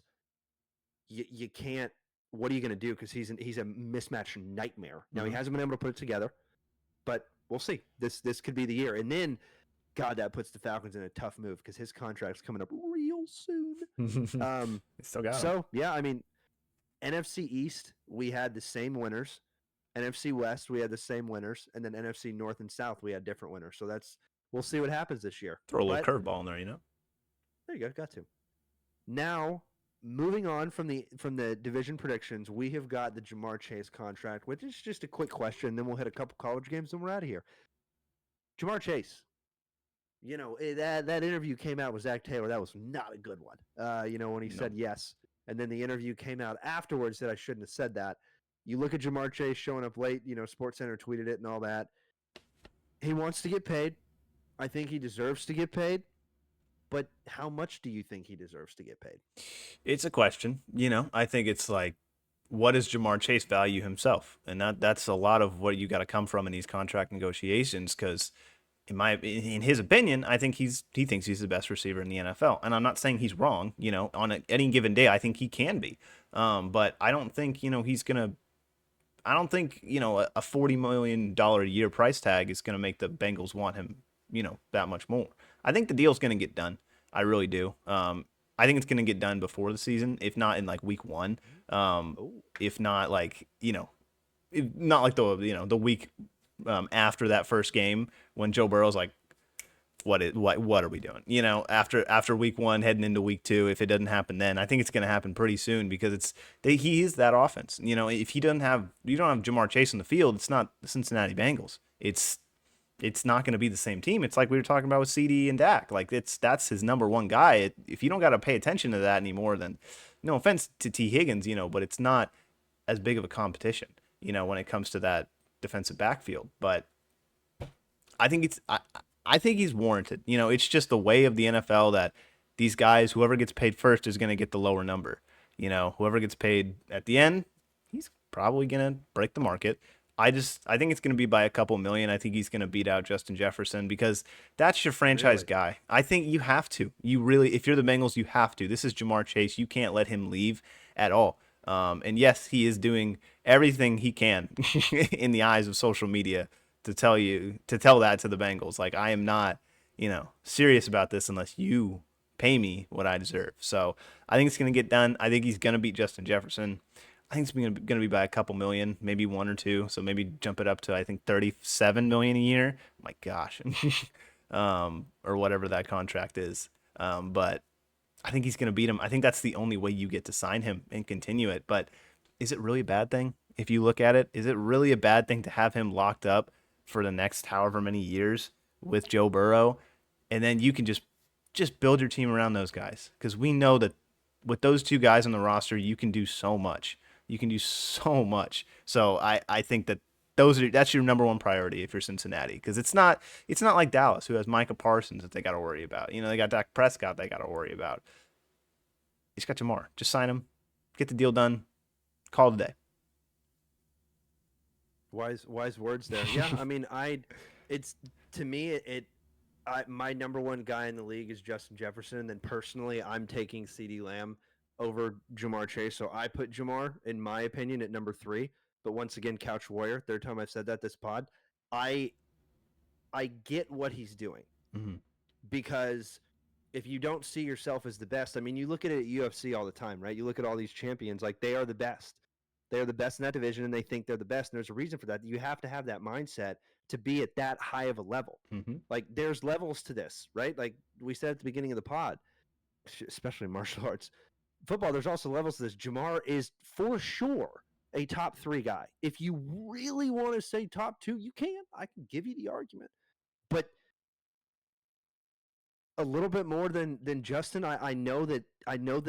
you can't. What are you going to do? Because he's a mismatch nightmare. Now he hasn't been able to put it together, but we'll see. This could be the year. And then, God, that puts the Falcons in a tough move because his contract's coming up real soon. Still got him. Yeah, I mean, NFC East, we had the same winners. NFC West, we had the same winners, and then NFC North and South, we had different winners. So we'll see what happens this year. Throw a little curveball in there, There you go. Got to. Now, moving on from the division predictions, we have got the Jamar Chase contract, which is just a quick question. Then we'll hit a couple college games, and we're out of here. Jamar Chase. That interview came out with Zach Taylor. That was not a good one. When he said yes, and then the interview came out afterwards that I shouldn't have said that. You look at Jamar Chase showing up late. SportsCenter tweeted it and all that. He wants to get paid. I think he deserves to get paid. But how much do you think he deserves to get paid? It's a question. I think it's like, what does Jamar Chase value himself? And that's a lot of what you got to come from in these contract negotiations, because in his opinion, I think he thinks he's the best receiver in the NFL. And I'm not saying he's wrong. On any given day, I think he can be. But I don't think, he's going to. I don't think, a $40 million a year price tag is going to make the Bengals want him, that much more. I think the deal's going to get done. I really do. I think it's going to get done before the season, if not in like week 1. If not like, not like the week after that first game when Joe Burrow's like, what are we doing? After week 1 heading into week 2, if it doesn't happen then, I think it's going to happen pretty soon, because he is that offense. If you don't have Jamar Chase in the field, it's not the Cincinnati Bengals. It's not going to be the same team. It's like we were talking about with CD and Dak. Like that's his number one guy. If you don't got to pay attention to that anymore, then no offense to T. Higgins, but it's not as big of a competition, when it comes to that defensive backfield. But I think I think he's warranted. It's just the way of the NFL that these guys, whoever gets paid first is going to get the lower number. Whoever gets paid at the end, he's probably going to break the market. I think it's going to be by a couple million. I think he's going to beat out Justin Jefferson, because that's your franchise guy. I think you have to. If you're the Bengals, you have to. This is Jamar Chase. You can't let him leave at all. And yes, he is doing everything he can in the eyes of social media to tell that to the Bengals. Like, I am not, serious about this unless you pay me what I deserve. So I think it's going to get done. I think he's going to beat Justin Jefferson. I think it's going to be by a couple million, maybe one or two. So maybe jump it up to, I think, 37 million a year. My gosh. Or whatever that contract is. But I think he's going to beat him. I think that's the only way you get to sign him and continue it. But is it really a bad thing? If you look at it, is it really a bad thing to have him locked up for the next however many years with Joe Burrow? And then you can just build your team around those guys, because we know that with those two guys on the roster, you can do so much. You can do so much. So I think that that's your number one priority if you're Cincinnati, because it's not like Dallas, who has Micah Parsons that they got to worry about. They got Dak Prescott they got to worry about. He's got Jamar. Just sign him, get the deal done, call it a day. Wise words there. Yeah, I mean, it's to me my number one guy in the league is Justin Jefferson. And personally, I'm taking CeeDee Lamb over Jamar Chase. So I put Jamar, in my opinion, at number 3. But once again, Couch Warrior, third time I've said that this pod, I get what he's doing. Mm-hmm. Because if you don't see yourself as the best, I mean, you look at it at UFC all the time, right? You look at all these champions, like they are the best. They're the best in that division, and they think they're the best. And there's a reason for that. You have to have that mindset to be at that high of a level. Mm-hmm. Like, there's levels to this, right? Like we said at the beginning of the pod, especially martial arts. Football, there's also levels to this. Jamar is for sure a top 3 guy. If you really want to say top 2, you can. I can give you the argument. But a little bit more than Justin. I know that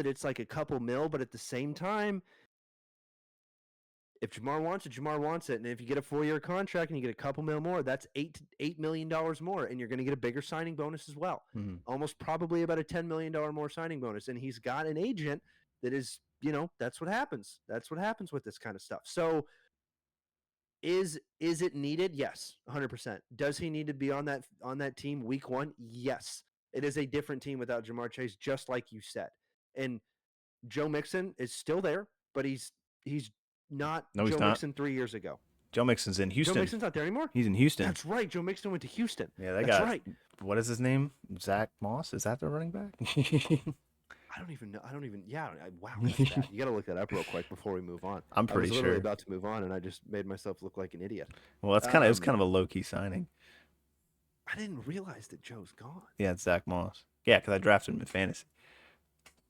it's like a couple mil, but at the same time, if Jamar wants it, Jamar wants it. And if you get a 4-year contract and you get a couple mil more, that's $8 million more, and you're going to get a bigger signing bonus as well. Mm-hmm. Almost probably about a $10 million more signing bonus. And he's got an agent that is, that's what happens. That's what happens with this kind of stuff. So is it needed? Yes, 100%. Does he need to be on that team week 1? Yes. It is a different team without Jamar Chase, just like you said. And Joe Mixon is still there, but he's not No, Joe not. Mixon 3 years ago. Joe Mixon's in Houston. Joe Mixon's not there anymore? He's in Houston. That's right. Joe Mixon went to Houston. Yeah, That's right. What is his name? Zach Moss? Is that the running back? I don't even know. Yeah. Wow, that's bad. You got to look that up real quick before we move on. I'm pretty I was sure. literally about to move on, and I just made myself look like an idiot. Well, it's kind of a low key signing. I didn't realize that Joe's gone. Yeah, it's Zach Moss. Yeah, because I drafted him in fantasy.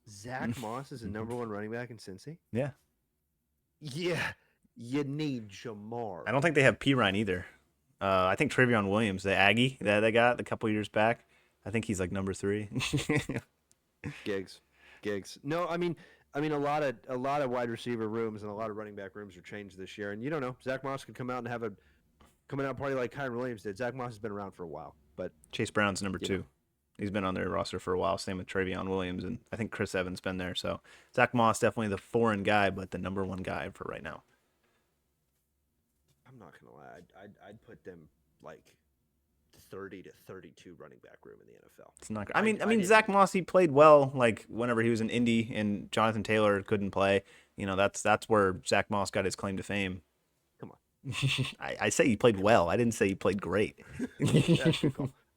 Zach Moss is the number 1 running back in Cincy? Yeah. Yeah. You need Jamar. I don't think they have Pirine either. I think Travion Williams, the Aggie that they got a couple years back, I think he's like number 3. Gigs. No, I mean a lot of wide receiver rooms and a lot of running back rooms are changed this year, and you don't know. Zach Moss could come out and have a coming out party like Kyren Williams did. Zach Moss has been around for a while, but Chase Brown's number 2. He's been on their roster for a while. Same with Travion Williams, and I think Chris Evans been there. So Zach Moss definitely the foreign guy, but the number 1 guy for right now. I'm not gonna lie, I'd put them like 30 to 32 running back room in the NFL. It's not. I mean, Zach Moss, he played well. Like whenever he was in Indy and Jonathan Taylor couldn't play, that's where Zach Moss got his claim to fame. Come on. I say he played well. I didn't say he played great. Yeah,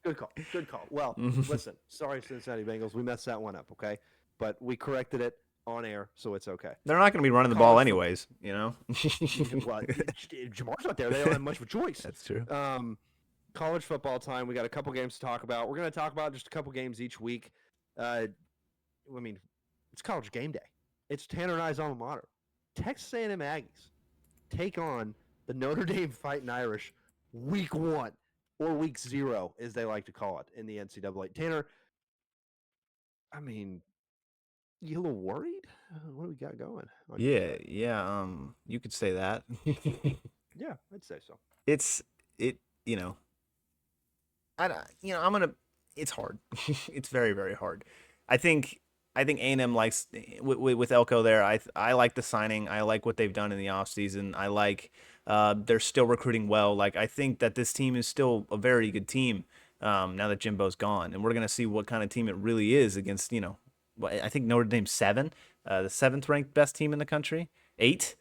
good call. Well, listen, sorry, Cincinnati Bengals, we messed that one up, okay? But we corrected it on air, so it's okay. They're not going to be running the ball anyways, Well, Jamar's not there. They don't have much of a choice. That's true. College football time. We got a couple games to talk about. We're going to talk about just a couple games each week. I mean, it's college game day. It's Tanner and I's alma mater. Texas A&M Aggies take on the Notre Dame Fighting Irish week 1, or week 0, as they like to call it in the NCAA. Tanner, I mean, you a little worried? What do we got going? Yeah. You could say that. Yeah, I'd say so. It's hard. It's very, very hard. I think A&M likes with Elko there. I like the signing. I like what they've done in the offseason. I like they're still recruiting well. Like, I think that this team is still a very good team now that Jimbo's gone, and we're gonna see what kind of team it really is against. I think Notre Dame's 7, the 7th ranked best team in the country. 8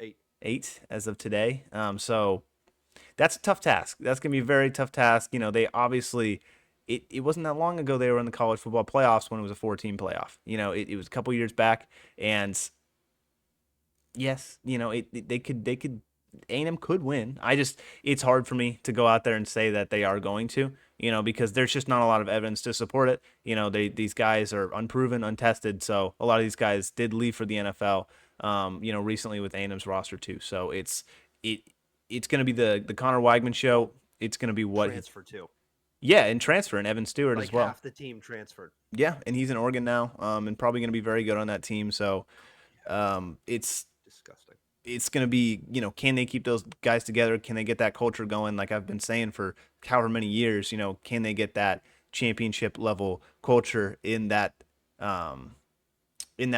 as of today. So that's a tough task. That's gonna be a very tough task. They obviously. It wasn't that long ago they were in the college football playoffs when it was a 4-team playoff. It was a couple years back, and yes, they could A&M could win. It's hard for me to go out there and say that they are going to, because there's just not a lot of evidence to support it. These guys are unproven, untested, so a lot of these guys did leave for the NFL. Recently with A&M's roster too. So it it's going to be the Connor Weigman show. It's going to be what he, Transfer too. yeah, and transfer and Evan Stewart Like as well. half the team transferred. Yeah, and he's in Oregon now, and probably going to be very good on that team. So it's Disgusting. going to be, can they keep those guys together? Can they get that culture going? Like I've been saying for however many years, can they get that championship level culture in that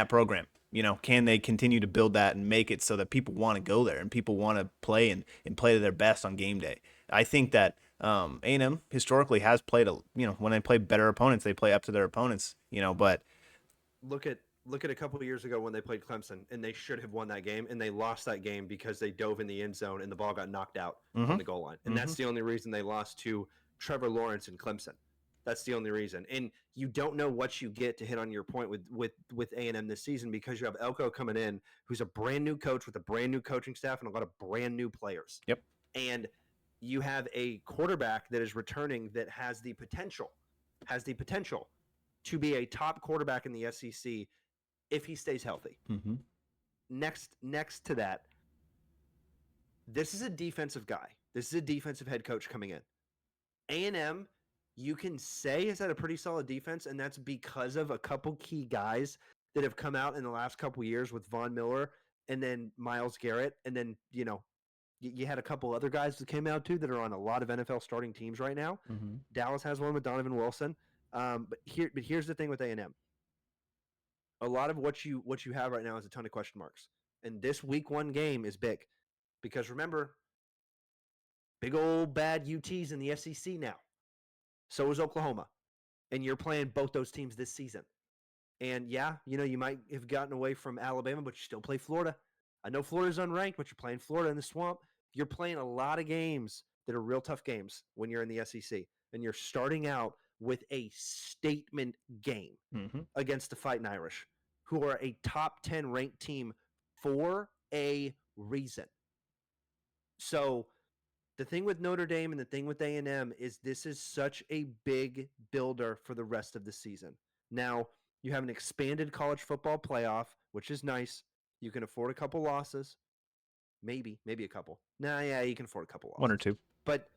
program? Can they continue to build that and make it so that people want to go there and people want to play and play to their best on game day? I think that A&M historically has played, when they play better opponents, they play up to their opponents, but Look at a couple of years ago when they played Clemson and they should have won that game and they lost that game because they dove in the end zone and the ball got knocked out on the goal line. And that's the only reason they lost to Trevor Lawrence and Clemson. That's the only reason. And you don't know what you get, to hit on your point, with A&M this season, because you have Elko coming in, who's a brand new coach with a brand new coaching staff and a lot of brand new players. Yep. And you have a quarterback that is returning that has the potential to be a top quarterback in the SEC if he stays healthy. Mm-hmm. Next to that, this is a defensive guy. This is a defensive head coach coming in. A&M, you can say, has had a pretty solid defense, and that's because of a couple key guys that have come out in the last couple years with Von Miller and then Myles Garrett, and then you had a couple other guys that came out too that are on a lot of NFL starting teams right now. Mm-hmm. Dallas has one with Donovan Wilson. But here's the thing with A&M. A lot of what you have right now is a ton of question marks. And this week 1 game is big. Because remember, big old bad UT's in the SEC now. So is Oklahoma. And you're playing both those teams this season. And yeah, you might have gotten away from Alabama, but you still play Florida. I know Florida's unranked, but you're playing Florida in the swamp. You're playing a lot of games that are real tough games when you're in the SEC. And you're starting out with a statement game against the Fighting Irish, who are a top 10 ranked team for a reason. So the thing with Notre Dame and the thing with A&M is this is such a big builder for the rest of the season. Now, you have an expanded college football playoff, which is nice. You can afford a couple losses. Maybe a couple. Yeah, you can afford a couple losses. 1 or 2. But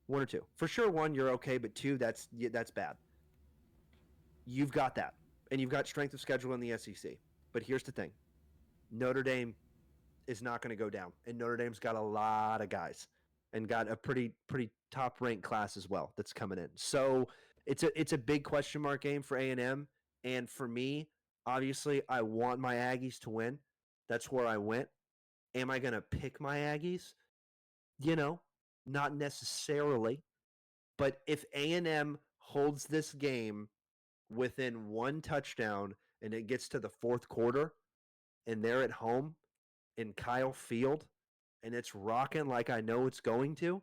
1 or 2. For sure 1, you're okay, but 2, that's bad. You've got that. And you've got strength of schedule in the SEC. But here's the thing. Notre Dame is not going to go down. And Notre Dame's got a lot of guys and got a pretty top-ranked class as well that's coming in. So it's a big question mark game for A&M. And for me, obviously, I want my Aggies to win. That's where I went. Am I going to pick my Aggies? Not necessarily. But if A&M holds this game within 1 touchdown and it gets to the 4th quarter and they're at home in Kyle Field and it's rocking like I know it's going to,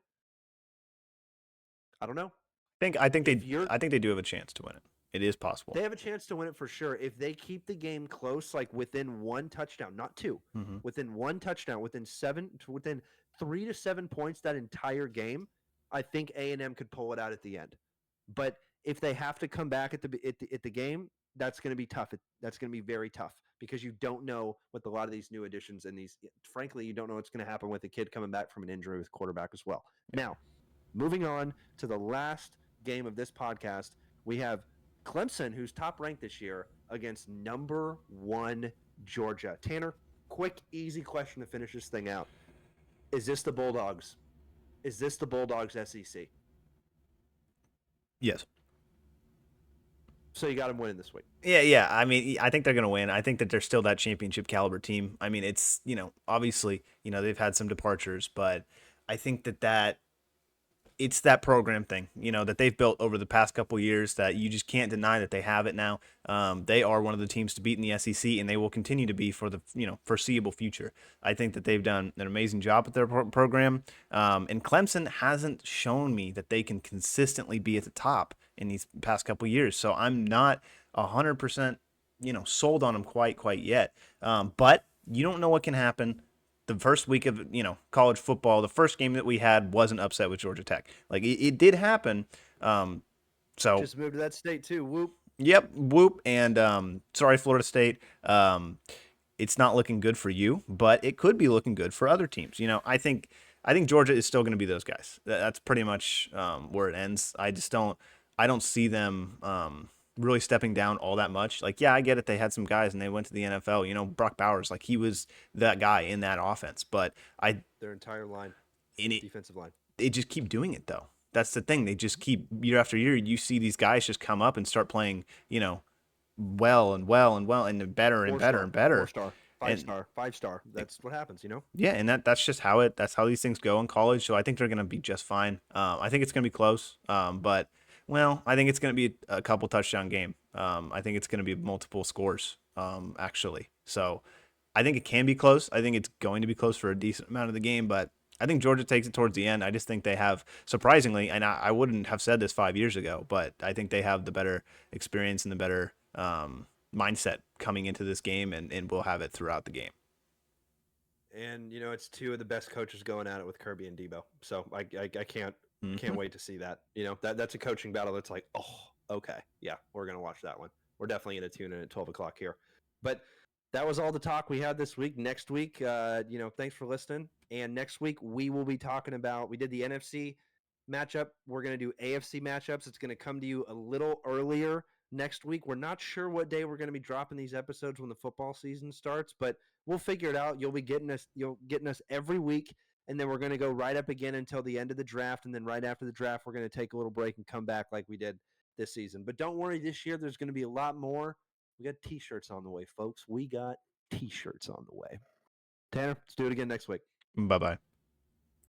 I don't know. I think they do have a chance to win it. It is possible. They have a chance to win it for sure if they keep the game close, like within 1 touchdown, not 2. Within 1 touchdown, within 3 to 7 points that entire game. I think A&M could pull it out at the end. But if they have to come back at the game, that's going to be tough. That's going to be very tough because you don't know with a lot of these new additions and frankly, you don't know what's going to happen with a kid coming back from an injury with quarterback as well. Now, moving on to the last game of this podcast, we have Clemson, who's top ranked this year, against number 1 Georgia. Tanner, quick, easy question to finish this thing out. Is this the Bulldogs? Is this the Bulldogs SEC? Yes. So you got them winning this week. Yeah. I mean, I think they're going to win. I think that they're still that championship caliber team. I mean, it's, obviously, they've had some departures, but I think that it's that program thing, that they've built over the past couple years that you just can't deny that they have it now. They are one of the teams to beat in the SEC, and they will continue to be for the foreseeable future. I think that they've done an amazing job with their program, and Clemson hasn't shown me that they can consistently be at the top in these past couple years. So I'm not 100% sold on them quite yet. But you don't know what can happen. The first week of college football, the first game that we had was an upset with Georgia Tech. Like it did happen. So just moved to that state too. Whoop. Yep, whoop. And sorry, Florida State. It's not looking good for you, but it could be looking good for other teams. I think Georgia is still going to be those guys. That's pretty much where it ends. I don't see them really stepping down all that much. Like, yeah, I get it. They had some guys and they went to the NFL. Brock Bowers, like he was that guy in that offense. But their entire line, defensive line. They just keep doing it though. That's the thing. They just keep year after year. You see these guys just come up and start playing, well and better and better and better. 4-star, 5-star. That's what happens, Yeah, and that's just that's how these things go in college. So I think they're going to be just fine. I think it's going to be close. But I think it's going to be a couple touchdown game. I think it's going to be multiple scores, actually. So I think it can be close. I think it's going to be close for a decent amount of the game, but I think Georgia takes it towards the end. I just think they have, surprisingly, and I wouldn't have said this 5 years ago, but I think they have the better experience and the better mindset coming into this game, and will have it throughout the game. And, it's two of the best coaches going at it with Kirby and Debo. So I can't wait to see that. That's a coaching battle that's like, oh, okay. Yeah, we're going to watch that one. We're definitely going to tune in at 12 o'clock here. But that was all the talk we had this week. Next week, thanks for listening. And next week, we will be talking about, we did the NFC matchup. We're going to do AFC matchups. It's going to come to you a little earlier next week. We're not sure what day we're going to be dropping these episodes when the football season starts, but we'll figure it out. You'll getting us every week, and then we're going to go right up again until the end of the draft, and then right after the draft, we're going to take a little break and come back like we did this season. But don't worry, this year there's going to be a lot more. We got T-shirts on the way, folks. We got T-shirts on the way. Tanner, let's do it again next week. Bye-bye.